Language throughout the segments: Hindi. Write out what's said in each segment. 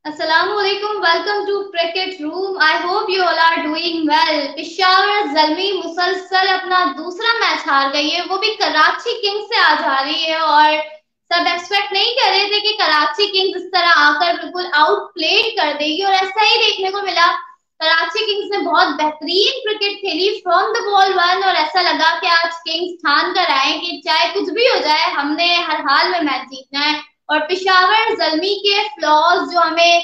Assalamualaikum. Welcome to Cricket Room. I hope you all are doing well. Peshawar Zalmi मुसलसल अपना दूसरा मैच हार गई है, वो भी कराची किंग्स से आज हारी है। और सब एक्सपेक्ट नहीं कर रहे थे कि कराची किंग्स इस तरह आकर बिल्कुल आउट प्लेड कर देगी, और ऐसा ही देखने को मिला। कराची किंग्स ने बहुत बेहतरीन क्रिकेट खेली फ्रॉम द बॉल वन, और ऐसा लगा कि आज किंग्स ठान कर आए कि चाहे कुछ भी हो जाए, हमने हर हाल में मैच जीतना है। और पेशावर ज़ल्मी के फ्लॉज जो हमें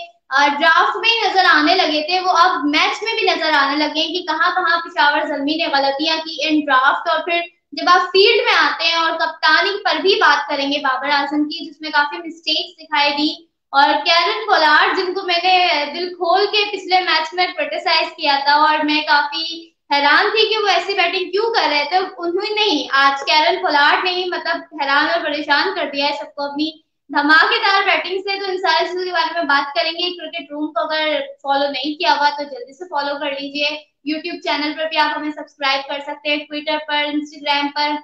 ड्राफ्ट में ही नजर आने लगे थे, वो अब मैच में भी नजर आने लगे कि कहाँ कहाँ पेशावर ज़ल्मी ने गलतियां की इन ड्राफ्ट। और फिर जब आप फील्ड में आते हैं, और कप्तानी पर भी बात करेंगे बाबर आजम की, जिसमें काफी मिस्टेक्स दिखाई दी। और कैरन पोलार्ड, जिनको मैंने दिल खोल के पिछले मैच में क्रिटिसाइज किया था, और मैं काफी हैरान थी कि वो ऐसी बैटिंग क्यों कर रहे थे, उन्होंने नहीं, आज कैरन पोलार्ड ने ही मतलब हैरान और परेशान कर दिया है सबको अपनी धमाकेदार बैटिंग से। तो इन सारी चीजों के बारे में बात करेंगे। क्रिकेट रूम को अगर फॉलो नहीं किया हुआ तो जल्दी से फॉलो कर लीजिए। यूट्यूब चैनल पर भी आप हमें सब्सक्राइब कर सकते हैं, ट्विटर पर, इंस्टाग्राम पर,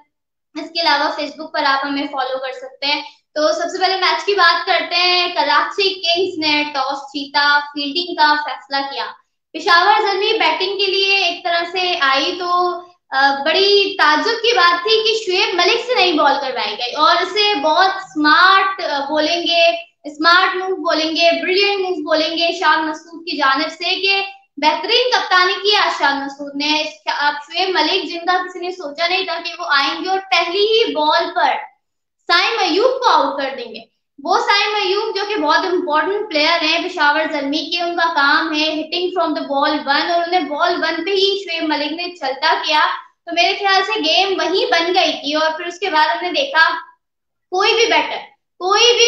इसके अलावा फेसबुक पर आप हमें फॉलो कर सकते हैं। तो सबसे पहले मैच की बात करते हैं। कराची किंग्स ने टॉस जीता, फील्डिंग का फैसला किया। पेशावर ज़ल्मी बैटिंग के लिए एक तरह से आई तो बड़ी ताज्जुब की बात थी कि शुएब मलिक से नहीं बॉल करवाई गई, और इसे बहुत स्मार्ट बोलेंगे, स्मार्ट मूव बोलेंगे, ब्रिलियंट मूव बोलेंगे शान मसूद की जानिब से, कि बेहतरीन कप्तानी की आज शान मसूद ने। अब शुएब मलिक, जिनका किसी ने सोचा नहीं था कि वो आएंगे और पहली ही बॉल पर साइम अयूब को आउट कर देंगे। वो साइम अयूब जो कि बहुत इंपॉर्टेंट प्लेयर हैं पेशावर ज़ल्मी के, उनका काम है hitting from the ball one, और उन्हें बॉल वन पे ही शुएब मलिक ने चलता किया। तो मेरे ख्याल से गेम वहीं बन गई थी। और फिर उसके बाद हमने देखा कोई भी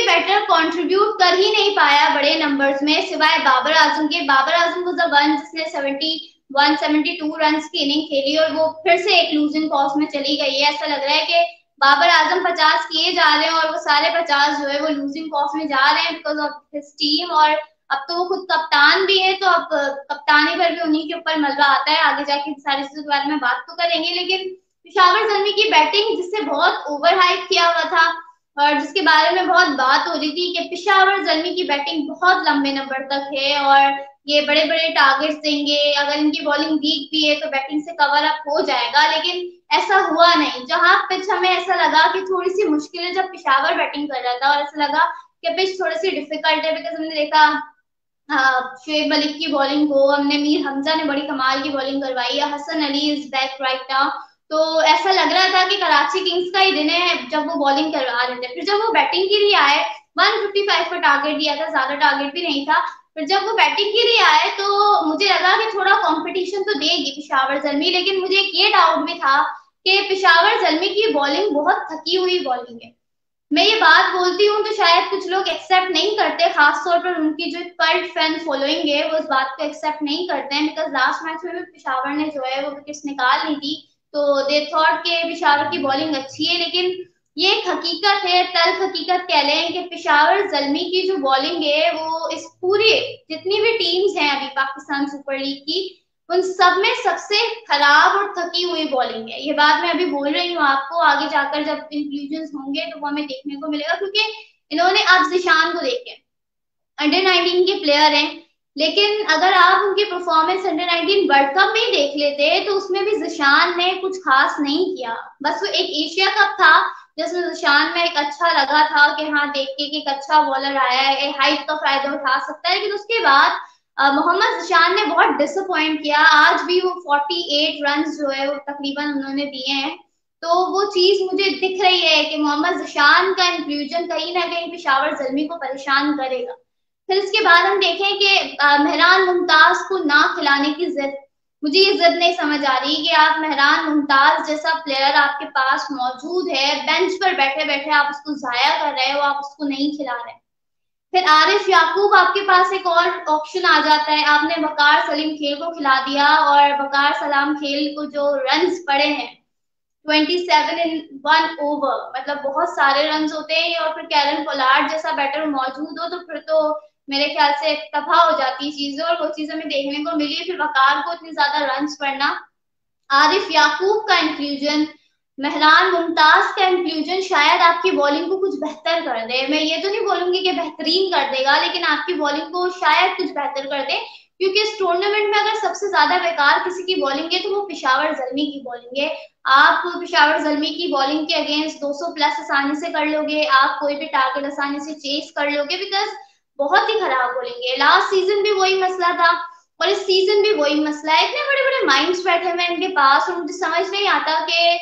बैटर कंट्रीब्यूट कर ही नहीं पाया बड़े नंबर्स में, सिवाय बाबर आजम के। बाबर आजम को द वन जिसने 72 रन की इनिंग खेली, और वो फिर से एक लूजिंग कॉज में चली गई है। ऐसा लग रहा है कि बाबर आजम 50 किए जा रहे हैं, और वो सारे 50 जो है वो लूजिंग कॉज में जा रहे हैं बिकॉज ऑफ हिज टीम। और अब तो वो खुद कप्तान भी है, तो अब कप्तानी पर भी उन्हीं के ऊपर मलबा आता है। आगे जाके सारी चीजों के बारे में बात तो करेंगे, लेकिन पेशावर ज़ल्मी की बैटिंग, जिससे बहुत ओवर हाइप किया हुआ था और जिसके बारे में बहुत बात हो रही थी कि पेशावर ज़ल्मी की बैटिंग बहुत लंबे नंबर तक है और ये बड़े बड़े टारगेट्स देंगे, अगर इनकी बॉलिंग वीक भी है तो बैटिंग से कवर अप हो जाएगा, लेकिन ऐसा हुआ नहीं। जहां पिच हमें ऐसा लगा कि थोड़ी सी मुश्किल है जब पेशावर बैटिंग कर रहा था, और ऐसा लगा कि पिच थोड़ी सी डिफिकल्ट है, बिकॉज हमने देखा शुएब मलिक की बॉलिंग को, हमने मीर हमजा ने बड़ी कमाल की बॉलिंग करवाई है, Hasan Ali is back right now. तो ऐसा लग रहा था कि कराची किंग्स का ही दिन है जब वो बॉलिंग करवा रहे थे। फिर जब वो बैटिंग के लिए आए, 155 का टारगेट दिया था, ज्यादा टारगेट भी नहीं था। फिर जब वो बैटिंग के लिए आए तो मुझे लगा कि थोड़ा कंपटीशन तो देगी पेशावर ज़ल्मी, लेकिन मुझे एक ये डाउट भी था कि पेशावर ज़ल्मी की बॉलिंग बहुत थकी हुई बॉलिंग है। मैं ये बात बोलती हूँ तो शायद कुछ लोग एक्सेप्ट नहीं करते, खासतौर पर उनकी जो कल्ट फैन फॉलोइंग है वो इस बात को एक्सेप्ट नहीं करते हैं, बिकॉज लास्ट मैच में भी पेशावर ने जो है वो विकेट्स निकाल ली थी, तो दे थॉट के पेशावर की बॉलिंग अच्छी है। लेकिन ये एक हकीकत है, तल्ख हकीकत कह लें, कि पेशावर ज़ल्मी की जो बॉलिंग है वो इस पूरे जितनी भी टीम्स हैं अभी पाकिस्तान सुपर लीग की, उन सब में सबसे खराब और थकी हुई बॉलिंग है। ये बात मैं अभी बोल रही हूँ आपको, आगे जाकर जब इंक्लूजन होंगे तो वो हमें देखने को मिलेगा, क्योंकि इन्होंने आप जिशान को देखे, अंडर 19 के प्लेयर हैं, लेकिन अगर आप उनकी परफॉर्मेंस अंडर 19 वर्ल्ड कप में ही देख लेते तो उसमें भी जिशान ने कुछ खास नहीं किया। बस वो एक एशिया कप था जिसमें जिशान में एक अच्छा लगा था कि हाँ देख के कि एक अच्छा बॉलर आया है, हाइट का फायदा उठा सकता है, लेकिन उसके बाद मोहम्मद जिशान ने बहुत डिसअपॉइंट किया। आज भी वो 48 रन जो है वो तकरीबन उन्होंने दिए हैं, तो वो चीज मुझे दिख रही है कि मोहम्मद जिशान का इंक्लूजन कहीं ना कहीं पेशावर ज़ल्मी को परेशान करेगा। फिर इसके बाद हम देखें कि मेहरान मुमताज को ना खिलाने की जिद, मुझे ये जिद नहीं समझ आ रही कि आप मेहरान मुमताज जैसा प्लेयर आपके पास मौजूद है, बेंच पर बैठे बैठे आप उसको जाया कर रहे हो, आप उसको नहीं खिला रहे। फिर आरिफ याकूब आपके पास एक और ऑप्शन आ जाता है, आपने वकार सलीम खेल को खिला दिया, और वकार सलाम खेल को जो रन्स पड़े हैं 27 इन 1 ओवर, मतलब बहुत सारे रन होते हैं। और फिर कैरन पोलार्ड जैसा बैटर मौजूद हो तो फिर तो मेरे ख्याल से तबाह हो जाती चीजें, और वो चीजें हमें देखने को मिली। फिर वकार को इतनी ज्यादा रन पड़ना, आरिफ याकूब का इंक्लूजन, मेहरान मुमताज का इंक्लूजन शायद आपकी बॉलिंग को कुछ बेहतर कर दे। मैं ये तो नहीं बोलूंगी कि बेहतरीन कर देगा, लेकिन आपकी बॉलिंग को शायद कुछ बेहतर कर दे, क्योंकि इस टूर्नामेंट में अगर सबसे ज्यादा बेकार किसी की बॉलिंग है तो वो पेशावर जल्मी की बॉलिंग है। आप पेशावर जल्मी की बॉलिंग के अगेंस्ट 200 प्लस आसानी से कर लोगे, आप कोई भी टारगेट आसानी से चेस कर लोगे, बिकॉज बहुत ही खराब बॉलिंग है। लास्ट सीजन भी वही मसला था और इस सीजन भी वही मसला है। इतने बड़े बड़े माइंड्स बैठे हुए हैं इनके पास और मुझे समझ नहीं आता कि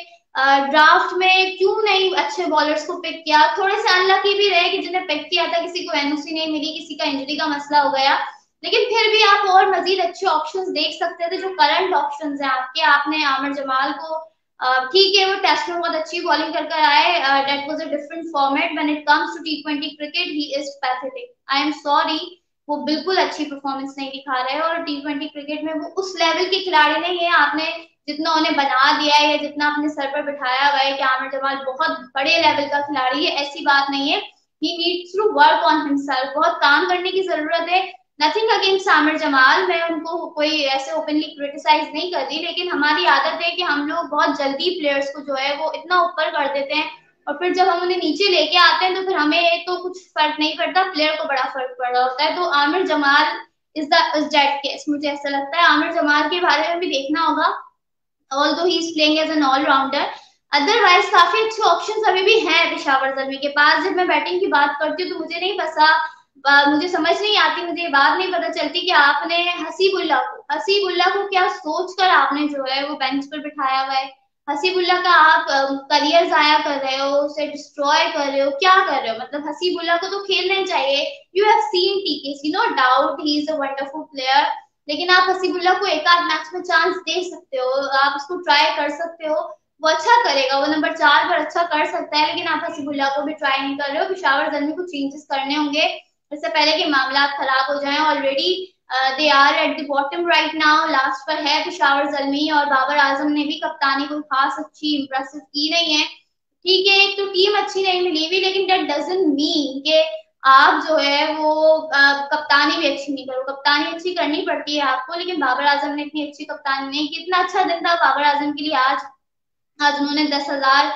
ड्राफ्ट में क्यों नहीं अच्छे बॉलर्स को पिक किया। थोड़े से अनलकी भी रहे कि जिन्हें पिक किया था किसी को एनओसी नहीं मिली, किसी का इंजरी का मसला हो गया, लेकिन फिर भी आप और मजीद अच्छे ऑप्शंस देख सकते थे। जो करंट ऑप्शंस हैं आपके, आपने आमिर जमाल को ठीक है वो टेस्ट में बहुत अच्छी बॉलिंग कर कर आए, that was a different format. When it comes to टी20 cricket he is pathetic, I am sorry, वो बिल्कुल अच्छी परफॉर्मेंस नहीं दिखा रहे हैं और टी20 क्रिकेट में वो उस लेवल के खिलाड़ी नहीं है। आपने जितना उन्हें बना दिया है या जितना अपने सर पर बिठाया हुआ है कि आमिर जमाल बहुत बड़े लेवल का खिलाड़ी है, ऐसी बात नहीं है। He needs to work on himself, बहुत काम करने की जरूरत है। नथिंग अगेंस्ट आमिर जमाल, मैं उनको कोई ऐसे ओपनली क्रिटिसाइज नहीं कर रही, लेकिन हमारी आदत है कि हम लोग बहुत जल्दी प्लेयर्स को जो है वो इतना ऊपर कर देते हैं और फिर जब हम उन्हें नीचे लेके आते हैं तो फिर हमें तो कुछ फर्क नहीं पड़ता, प्लेयर को बड़ा फर्क पड़ रहा होता है। तो Aamir Jamal is that case, मुझे ऐसा लगता है। आमिर जमाल के बारे में भी देखना होगा, although he is playing as an allrounder. Otherwise काफी अच्छे ऑप्शंस अभी भी हैं पेशावर जल्मी के पास। जब मैं बैटिंग की बात करती हूँ तो मुझे नहीं पता, मुझे समझ नहीं आती, मुझे ये बात नहीं पता चलती कि आपने हसीबुल्ला को क्या सोचकर आपने जो है वो बेंच पर बिठाया हुआ है। हसीबुल्ला का आप करियर जाया कर रहे हो, उसे डिस्ट्रॉय कर रहे हो, क्या कर रहे हो? मतलब हसीबुल्ला को तो खेलना ही चाहिए। You have seen TKC, no doubt he is a wonderful player, लेकिन आप हसीबुल्ला को एक आध मैच में चांस दे सकते हो, आप उसको ट्राई कर सकते हो, वो अच्छा करेगा, वो नंबर 4 पर अच्छा कर सकता है, लेकिन आप हसीबुल्ला को भी ट्राई नहीं कर रहे हो। पेशावर जल्मी को चेंजेस करने होंगे इससे पहले कि मामला खराब हो जाएं। Already they are at the bottom right now, last पर है पेशावर जल्मी और बाबर आजम ने भी कप्तानी कोई खास अच्छी इंप्रेसिव की नहीं है। ठीक है, एक तो टीम अच्छी नहीं मिली हुई, लेकिन दैट डजंट मीन कि आप जो है वो कप्तानी भी अच्छी नहीं करो। कप्तानी अच्छी करनी पड़ती है आपको, लेकिन बाबर आजम ने इतनी अच्छी कप्तानी नहीं की। इतना अच्छा दिन था बाबर आजम के लिए आज, आज उन्होंने 10,000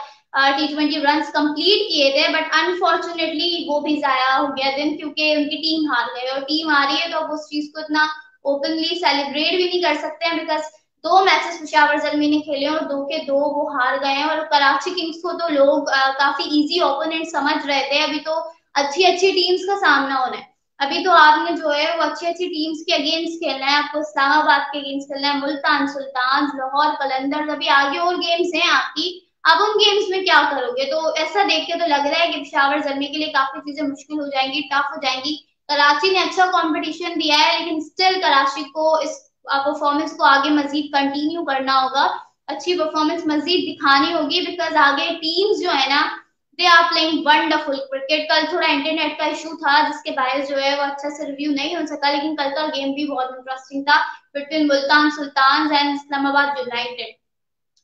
टी20 रन कंप्लीट किए थे, बट अनफॉर्चुनेटली वो भी जाया हो गया दिन, क्योंकि उनकी टीम हार गई और टीम हारी है तो अब उस चीज को इतना ओपनली सेलिब्रेट भी नहीं कर सकते हैं, बिकॉज 2 मैचेस पेशावर जल्मी ने खेले और 2 के 2 वो हार गए हैं। और कराची किंग्स को तो लोग काफी इजी ओपोनेंट समझ रहे थे, अभी तो अच्छी अच्छी टीम्स का सामना होना है। अभी तो आपने जो है वो अच्छी अच्छी टीम्स के अगेंस्ट खेलना है, आपको इस्लामाबाद के अगेंस्ट खेलना है, मुल्तान सुल्तान, लाहौर कलंदर, अभी आगे और गेम्स हैं आपकी, आप उन गेम्स में क्या करोगे? तो ऐसा देख के तो लग रहा है कि पेशावर जल्मी के लिए काफी चीजें मुश्किल हो जाएंगी, टफ हो जाएंगी। कराची ने अच्छा कंपटीशन दिया है, लेकिन स्टिल कराची को इस परफॉर्मेंस को आगे मजीद कंटिन्यू करना होगा, अच्छी परफॉर्मेंस मजीद दिखानी होगी, बिकॉज आगे टीम्स जो है ना they are playing wonderful cricket. कल थोड़ा इंटरनेट का इशू था जिसके बायस जो है वो अच्छा से रिव्यू नहीं हो सका, लेकिन कल का गेम भी बहुत इंटरेस्टिंग था between Multan sultan and Islamabad United.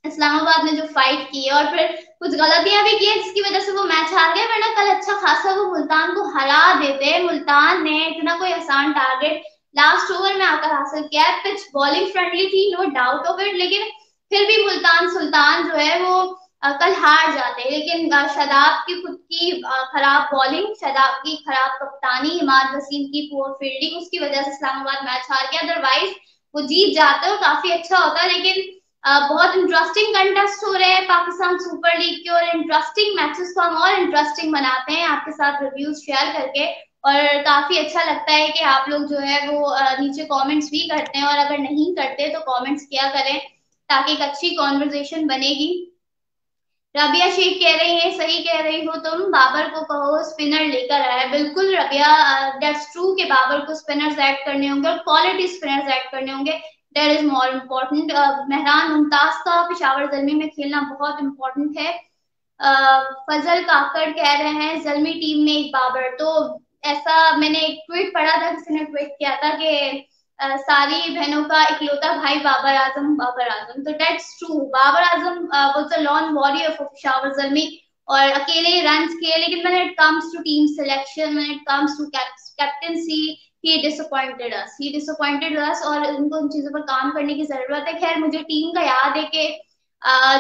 Islamabad ने जो फाइट की है और फिर कुछ गलतियां भी की है जिसकी वजह से वो मैच हार गए, वरना कल अच्छा खासा वो मुल्तान को हरा देते। मुल्तान ने इतना कोई आसान टारगेट लास्ट ओवर में आकर हासिल किया है। पिच बॉलिंग फ्रेंडली थी, नो डाउट ऑफ इट, लेकिन फिर भी मुल्तान सुल्तान जो है वो कल हार जाते हैं। लेकिन शादाब की खुद की खराब बॉलिंग, शादाब की खराब कप्तानी, इमाद वसीम की पुअर फील्डिंग, उसकी वजह से इस्लामाबाद मैच हार गया। अदरवाइज वो जीत जाते हो काफी अच्छा होता, लेकिन बहुत इंटरेस्टिंग कंटेस्ट हो रहे हैं पाकिस्तान सुपर लीग के, और इंटरेस्टिंग मैचेस को हम और इंटरेस्टिंग बनाते हैं आपके साथ रिव्यूज शेयर करके, और काफी अच्छा लगता है कि आप लोग जो है वो नीचे कमेंट्स भी करते हैं, और अगर नहीं करते तो कमेंट्स किया करें ताकि एक अच्छी कॉन्वर्जेशन बनेगी। रबिया शेख कह रही है, सही कह रही हो तुम, बाबर को कहो स्पिनर लेकर आया। बिल्कुल रबिया, दैट्स ट्रू कि बाबर को स्पिनर्स ऐड करने होंगे और क्वालिटी स्पिनर्स ऐड करने होंगे, that is more important. Mehran Mumtaz का पेशावर जल्मी में खेलना बहुत इम्पोर्टेंट है। फजल काकड़ कह रहे हैं जल्मी टीम में एक बाबर, तो ऐसा मैंने एक ट्वीट पढ़ा था, किसी ने ट्वीट किया था कि सारी बहनों का इकलौता भाई बाबर आजम, बाबर आजम, तो that's true. Babar Azam was a lone warrior for Peshawar Zalmi और अकेले रन किए, लेकिन when it comes to team selection, when it comes to captaincy, he disappointed us और उनको उन चीजों पर काम करने की जरूरत है। खैर मुझे टीम का याद है कि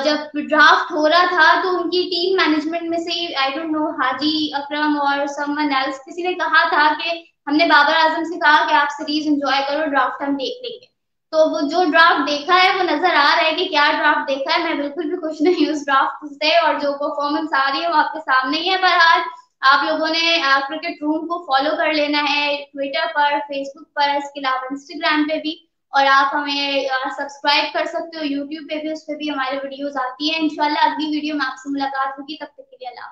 जब ड्राफ्ट हो रहा था तो उनकी टीम मैनेजमेंट में से आई डोंट नो हाजी अकरम और समवन एल्स किसी ने कहा था कि हमने बाबर आजम से कहा कि आप सीरीज एंजॉय करो, ड्राफ्ट हम देख लेंगे। तो वो जो ड्राफ्ट देखा है वो नजर आ रहा है कि क्या ड्राफ्ट देखा है। मैं बिल्कुल भी खुश नहीं उस ड्राफ्ट से, और जो परफॉर्मेंस आ रही है वो आपके सामने ही है। बहरहाल आप लोगों ने क्रिकेट रूम को फॉलो कर लेना है ट्विटर पर, फेसबुक पर, इसके अलावा इंस्टाग्राम पे भी। और आप हमें सब्सक्राइब कर सकते हो यूट्यूब पे भी, उस पे भी हमारे वीडियोस आती है। इंशाल्लाह अगली वीडियो में आपसे मुलाकात होगी, तब तक के लिए अल्लाह।